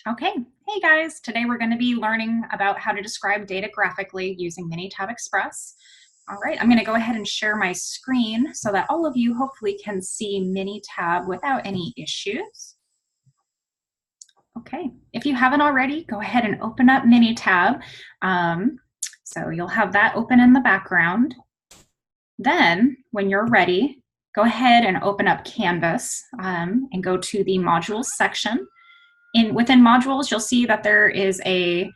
Okay, hey guys, today we're going to be learning about how to describe data graphically using MiniTab Express. All right, I'm going to go ahead and share my screen so that all of you hopefully can see MiniTab without any issues. Okay, if you haven't already, go ahead and open up MiniTab. So you'll have that open in the background. Then, when you're ready, go ahead and open up Canvas and go to the Modules section. Within modules, you'll see that there is a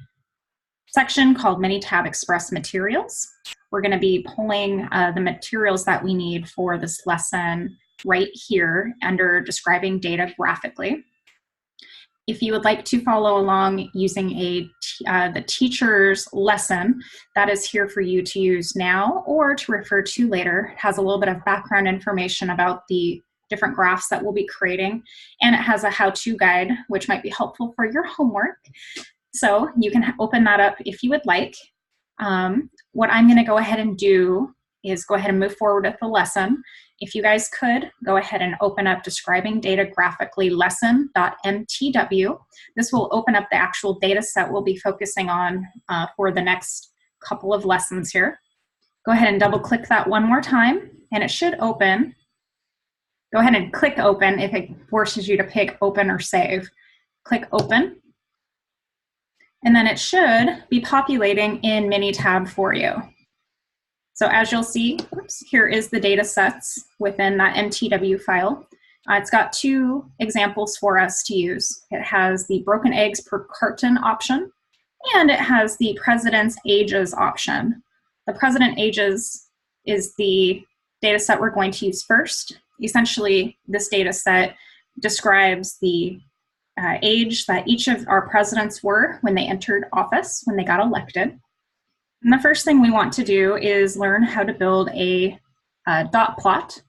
section called MiniTab Express Materials. We're going to be pulling the materials that we need for this lesson right here under describing data graphically. If you would like to follow along using the teacher's lesson, that is here for you to use now or to refer to later. It has a little bit of background information about the different graphs that we'll be creating, and it has a how-to guide, which might be helpful for your homework. So you can open that up if you would like. What I'm going to go ahead and do is go ahead and move forward with the lesson. If you guys could, go ahead and open up Describing Data Graphically lesson.mtw. This will open up the actual data set we'll be focusing on for the next couple of lessons here. Go ahead and double click that one more time, and it should open. Go ahead and click open if it forces you to pick open or save. Click open. And then it should be populating in MiniTab for you. So as you'll see, here is the data sets within that MTW file. It's got two examples for us to use. It has the broken eggs per carton option, and it has the president's ages option. The president ages is the data set we're going to use first. Essentially, this data set describes the age that each of our presidents were when they entered office, when they got elected. And the first thing we want to do is learn how to build a dot plot.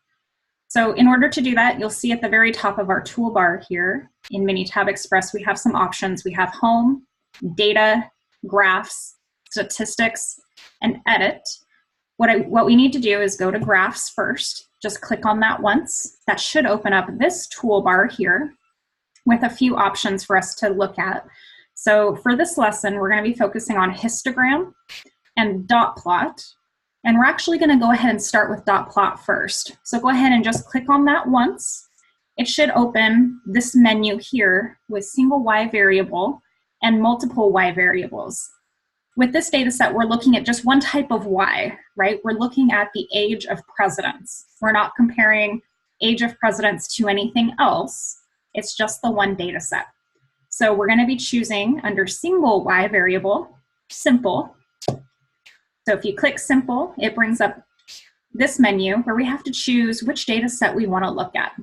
So in order to do that, you'll see at the very top of our toolbar here in MiniTab Express, we have some options. We have Home, Data, Graphs, Statistics, and Edit. What we need to do is go to Graphs first. Just click on that once. That should open up this toolbar here with a few options for us to look at. So for this lesson, we're going to be focusing on histogram and dot plot. And we're actually going to go ahead and start with dot plot first. So go ahead and just click on that once. It should open this menu here with single Y variable and multiple Y variables. With this data set, we're looking at just one type of Y, right? We're looking at the age of presidents. We're not comparing age of presidents to anything else. It's just the one data set. So we're going to be choosing under single Y variable, simple. So if you click simple, it brings up this menu where we have to choose which data set we want to look at.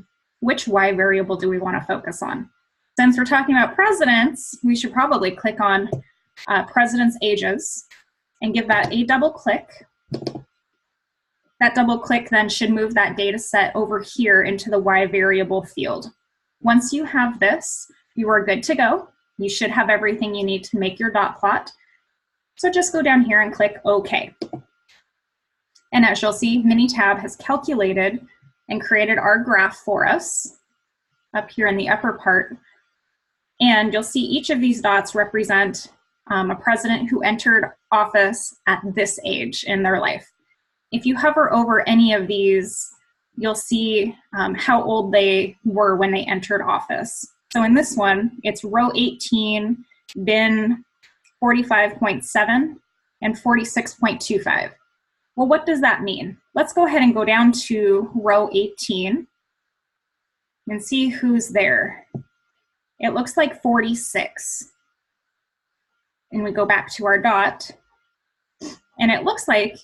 Which Y variable do we want to focus on? Since we're talking about presidents, we should probably click on president's ages and give that a double click. That double click then should move that data set over here into the Y variable field. Once you have this, you are good to go. You should have everything you need to make your dot plot. So just go down here and click OK. And as you'll see, MiniTab has calculated and created our graph for us up here in the upper part. And you'll see each of these dots represent a president who entered office at this age in their life. If you hover over any of these, you'll see how old they were when they entered office. So in this one, it's row 18, bin 45.7 and 46.25. Well, what does that mean? Let's go ahead and go down to row 18 and see who's there. It looks like 46. And we go back to our dot, and it looks like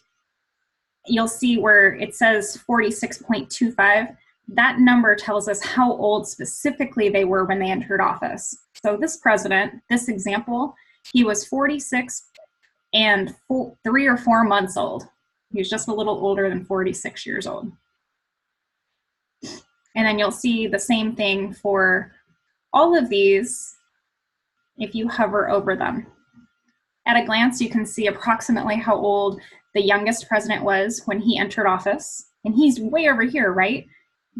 you'll see where it says 46.25. That number tells us how old specifically they were when they entered office. So this president, this example, he was 46 and 3 or 4 months old. He was just a little older than 46 years old. And then you'll see the same thing for all of these if you hover over them. At a glance, you can see approximately how old the youngest president was when he entered office. And he's way over here, right?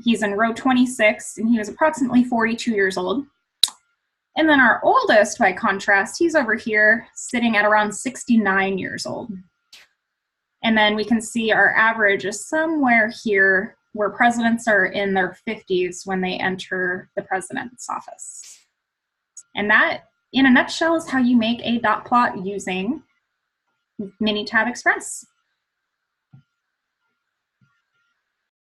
He's in row 26, and he was approximately 42 years old. And then our oldest, by contrast, he's over here sitting at around 69 years old. And then we can see our average is somewhere here where presidents are in their 50s when they enter the president's office. And that, in a nutshell, is how you make a dot plot using MiniTab Express.